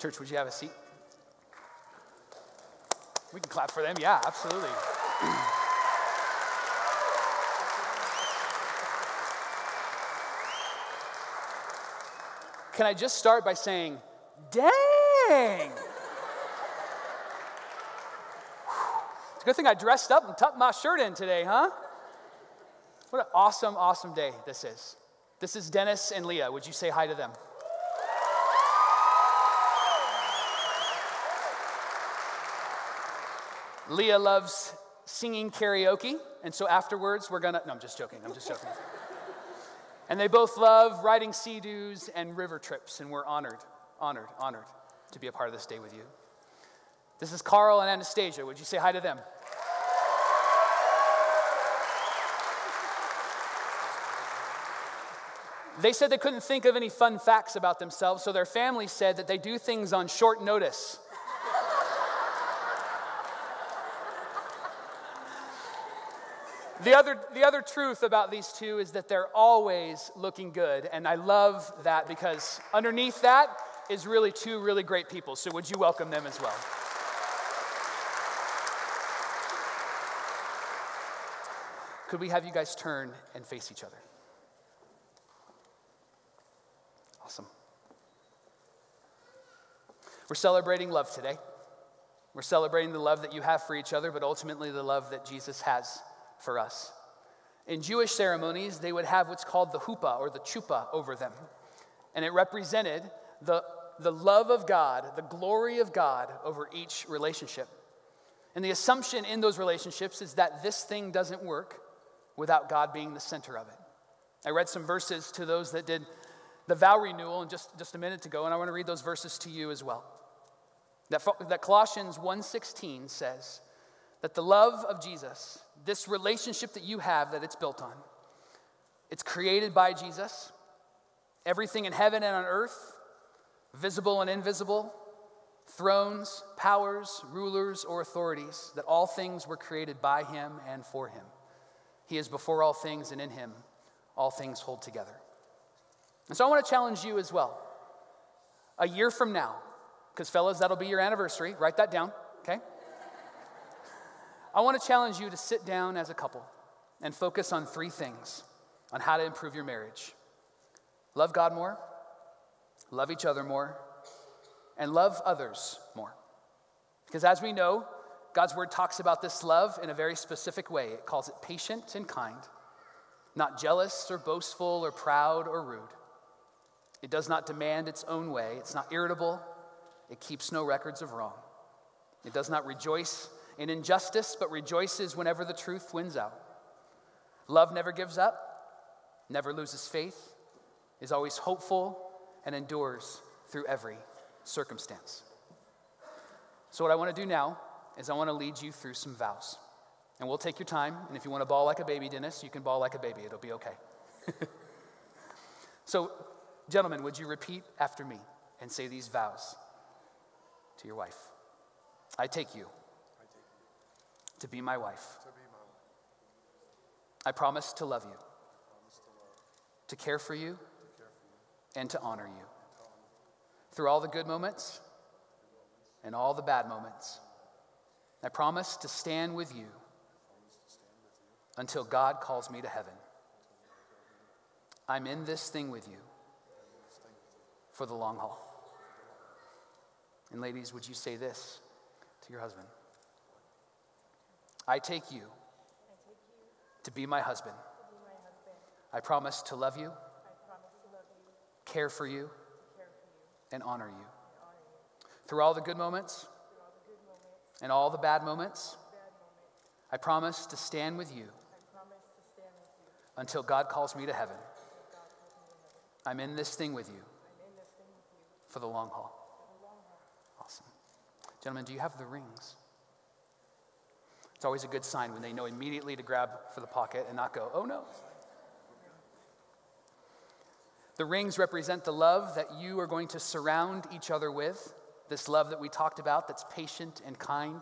Church, would you have a seat? We can clap for them. Yeah, absolutely. Can I just start by saying, dang! It's a good thing I dressed up and tucked my shirt in today, huh? What an awesome, awesome day this is. This is Dennis and Leah. Would you say hi to them? Leah loves singing karaoke, and so afterwards no, I'm just joking. And they both love riding sea-doos and river trips, and we're honored to be a part of this day with you. This is Carl and Anastasia. Would you say hi to them? They said they couldn't think of any fun facts about themselves, so their family said that they do things on short notice. The other truth about these two is that they're always looking good, and I love that because underneath that is really two really great people. So would you welcome them as well? Could we have you guys turn and face each other? Awesome. We're celebrating love today. We're celebrating the love that you have for each other, but ultimately the love that Jesus has for us. In Jewish ceremonies, they would have what's called the huppah or the chuppah over them. And it represented the love of God, the glory of God over each relationship. And the assumption in those relationships is that this thing doesn't work without God being the center of it. I read some verses to those that did the vow renewal in just a minute ago, and I want to read those verses to you as well. That Colossians 1:16 says that the love of Jesus, this relationship that you have that it's built on, it's created by Jesus. Everything in heaven and on earth, visible and invisible, thrones, powers, rulers, or authorities, that all things were created by him and for him. He is before all things, and in him all things hold together. And so I want to challenge you as well. A year from now, because fellas, that'll be your anniversary. Write that down, okay? I want to challenge you to sit down as a couple and focus on 3 things on how to improve your marriage. Love God more, love each other more, and love others more. Because as we know, God's word talks about this love in a very specific way. It calls it patient and kind, not jealous or boastful or proud or rude. It does not demand its own way. It's not irritable. It keeps no records of wrong. It does not rejoice in injustice, but rejoices whenever the truth wins out. Love never gives up, never loses faith, is always hopeful, and endures through every circumstance. So what I want to do now is I want to lead you through some vows. And we'll take your time, and if you want to bawl like a baby, Dennis, you can bawl like a baby. It'll be okay. So, gentlemen, would you repeat after me and say these vows to your wife? I take you to be my wife. I promise to love you, to care for you, and to honor you. Through all the good moments and all the bad moments, I promise to stand with you until God calls me to heaven. I'm in this thing with you for the long haul. And ladies, would you say this to your husband? I take you to be my husband. I promise to love you, care for you, and honor you. Through all the good moments and all the bad moments, I promise to stand with you until God calls me to heaven. I'm in this thing with you for the long haul. Awesome. Gentlemen, do you have the rings? It's always a good sign when they know immediately to grab for the pocket and not go, oh no. The rings represent the love that you are going to surround each other with, this love that we talked about that's patient and kind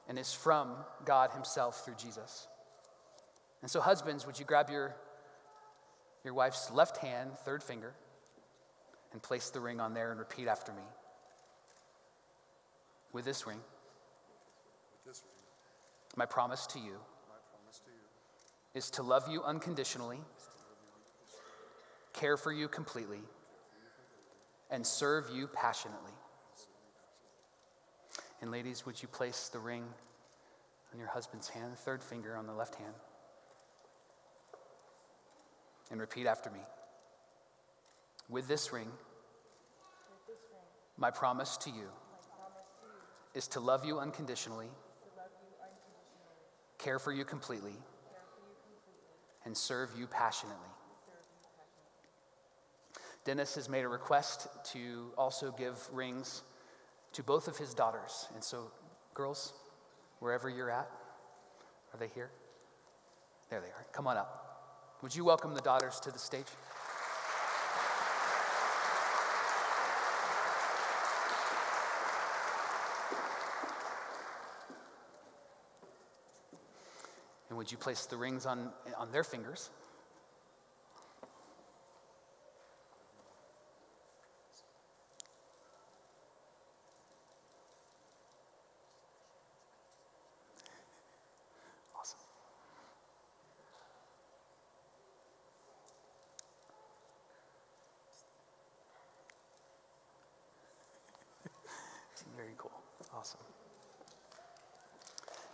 and is from God himself through Jesus. And so husbands, would you grab your wife's left hand, third finger, and place the ring on there and repeat after me. With this ring, with this ring, my promise to you my promise to you is to love you unconditionally, care for you completely, and serve you passionately. And ladies, would you place the ring on your husband's hand, the third finger on the left hand, and repeat after me. With this ring, my promise to you is to love you unconditionally, care for you completely, and serve you passionately. Dennis has made a request to also give rings to both of his daughters. And so, girls, wherever you're at, are they here? There they are. Come on up. Would you welcome the daughters to the stage? And would you place the rings on their fingers? Awesome. Very cool. Awesome.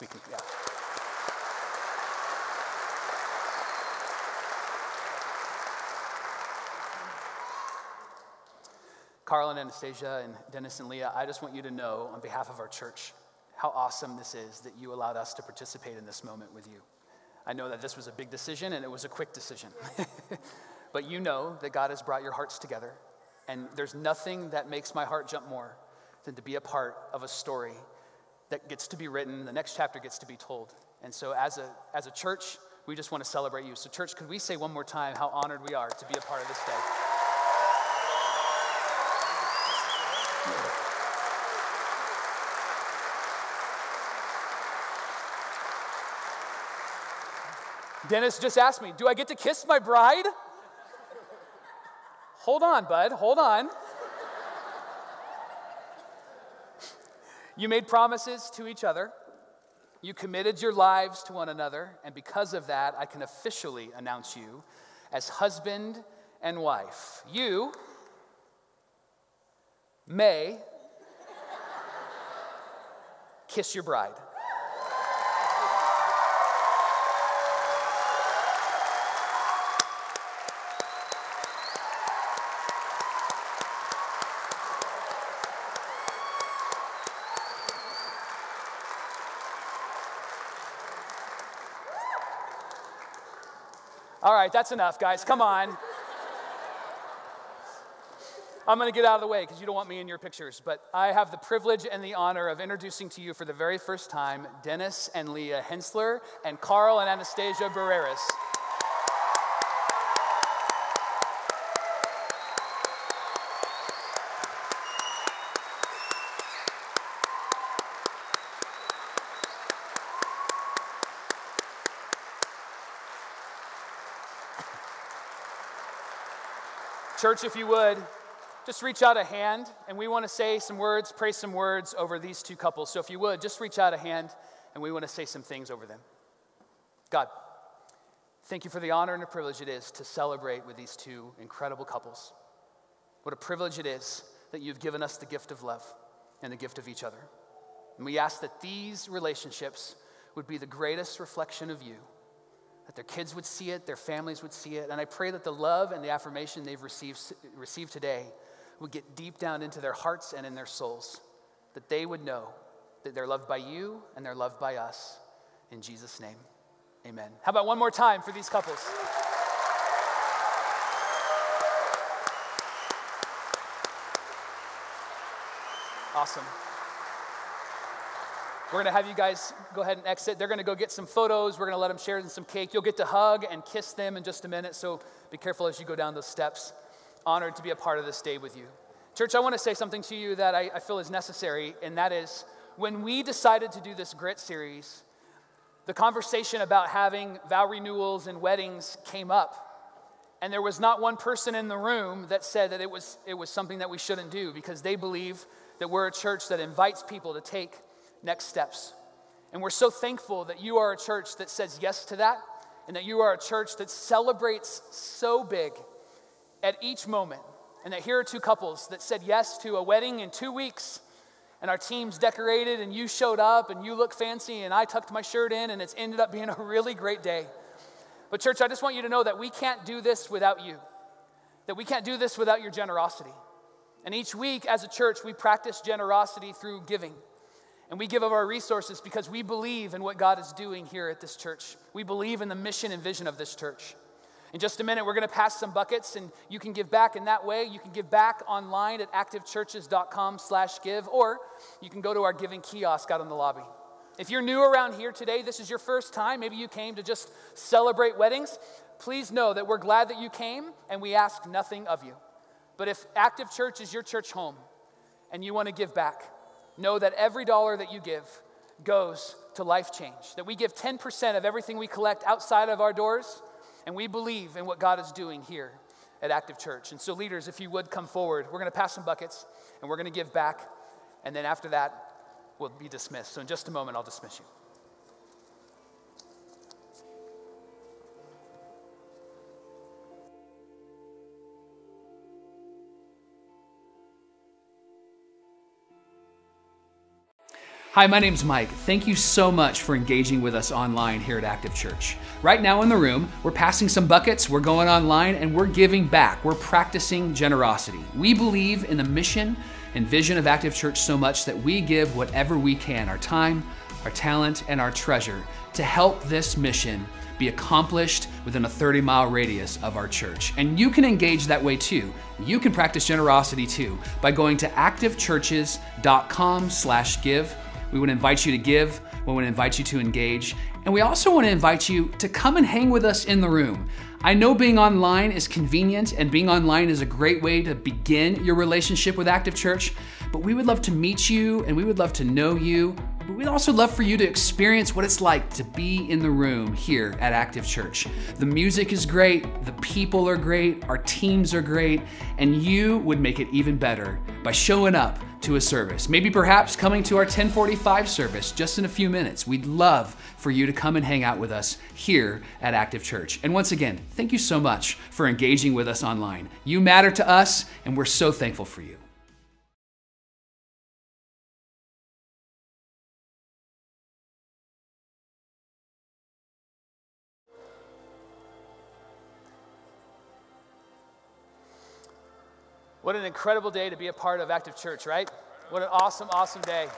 We can, yeah. Carl and Anastasia and Dennis and Leah, I just want you to know on behalf of our church how awesome this is that you allowed us to participate in this moment with you. I know that this was a big decision and it was a quick decision. But you know that God has brought your hearts together, and there's nothing that makes my heart jump more than to be a part of a story that gets to be written, the next chapter gets to be told. And so as a church, we just want to celebrate you. So church, could we say one more time how honored we are to be a part of this day? Dennis just asked me, do I get to kiss my bride? Hold on, bud, hold on. You made promises to each other. You committed your lives to one another, and because of that, I can officially announce you as husband and wife. You may kiss your bride. All right, that's enough, guys. Come on. I'm going to get out of the way because you don't want me in your pictures, but I have the privilege and the honor of introducing to you for the very first time Dennis and Leah Hensler and Carl and Anastasia Barreras. Church, if you would, just reach out a hand, and we want to say some words, pray some words over these two couples. So if you would, just reach out a hand, and we want to say some things over them. God, thank you for the honor and the privilege it is to celebrate with these two incredible couples. What a privilege it is that you've given us the gift of love and the gift of each other. And we ask that these relationships would be the greatest reflection of you, that their kids would see it, their families would see it. And I pray that the love and the affirmation they've received today would get deep down into their hearts and in their souls, that they would know that they're loved by you and they're loved by us. In Jesus' name, amen. How about one more time for these couples? Awesome. We're going to have you guys go ahead and exit. They're going to go get some photos. We're going to let them share some cake. You'll get to hug and kiss them in just a minute, so be careful as you go down those steps. Honored to be a part of this day with you. Church, I want to say something to you that I feel is necessary, and that is when we decided to do this Grit series, the conversation about having vow renewals and weddings came up. And there was not one person in the room that said that it was something that we shouldn't do, because they believe that we're a church that invites people to take next steps. And we're so thankful that you are a church that says yes to that, and that you are a church that celebrates so big at each moment. And that here are two couples that said yes to a wedding in 2 weeks, and our team's decorated, and you showed up, and you look fancy, and I tucked my shirt in, and it's ended up being a really great day. But church, I just want you to know that we can't do this without you, that we can't do this without your generosity. And each week as a church, we practice generosity through giving. And we give of our resources because we believe in what God is doing here at this church. We believe in the mission and vision of this church. In just a minute, we're going to pass some buckets, and you can give back in that way. You can give back online at activechurches.com/give, or you can go to our giving kiosk out in the lobby. If you're new around here today, this is your first time, maybe you came to just celebrate weddings, please know that we're glad that you came, and we ask nothing of you. But if Active Church is your church home and you want to give back, know that every dollar that you give goes to life change. That we give 10% of everything we collect outside of our doors, and we believe in what God is doing here at Active Church. And so leaders, if you would come forward, we're going to pass some buckets, and we're going to give back, and then after that, we'll be dismissed. So in just a moment, I'll dismiss you. Hi, my name's Mike. Thank you so much for engaging with us online here at Active Church. Right now in the room, we're passing some buckets, we're going online, and we're giving back. We're practicing generosity. We believe in the mission and vision of Active Church so much that we give whatever we can, our time, our talent, and our treasure to help this mission be accomplished within a 30-mile radius of our church. And you can engage that way too. You can practice generosity too by going to activechurches.com/give. We would invite you to give. We would invite you to engage. And we also want to invite you to come and hang with us in the room. I know being online is convenient, and being online is a great way to begin your relationship with Active Church, but we would love to meet you, and we would love to know you. But we'd also love for you to experience what it's like to be in the room here at Active Church. The music is great, the people are great, our teams are great, and you would make it even better by showing up to a service. Maybe perhaps coming to our 10:45 service just in a few minutes. We'd love for you to come and hang out with us here at Active Church. And once again, thank you so much for engaging with us online. You matter to us, and we're so thankful for you. What an incredible day to be a part of Active Church, right? What an awesome, awesome day.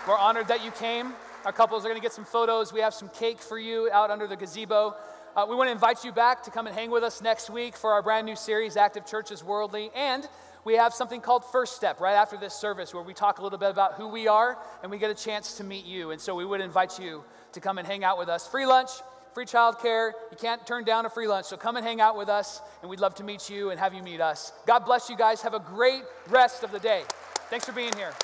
We're honored that you came. Our couples are going to get some photos. We have some cake for you out under the gazebo. We want to invite you back to come and hang with us next week for our brand new series, Active Churches Worldly. And we have something called First Step right after this service, where we talk a little bit about who we are, and we get a chance to meet you. And so we would invite you to come and hang out with us. Free lunch, free childcare. You can't turn down a free lunch, so come and hang out with us, and we'd love to meet you and have you meet us. God bless you guys. Have a great rest of the day. Thanks for being here.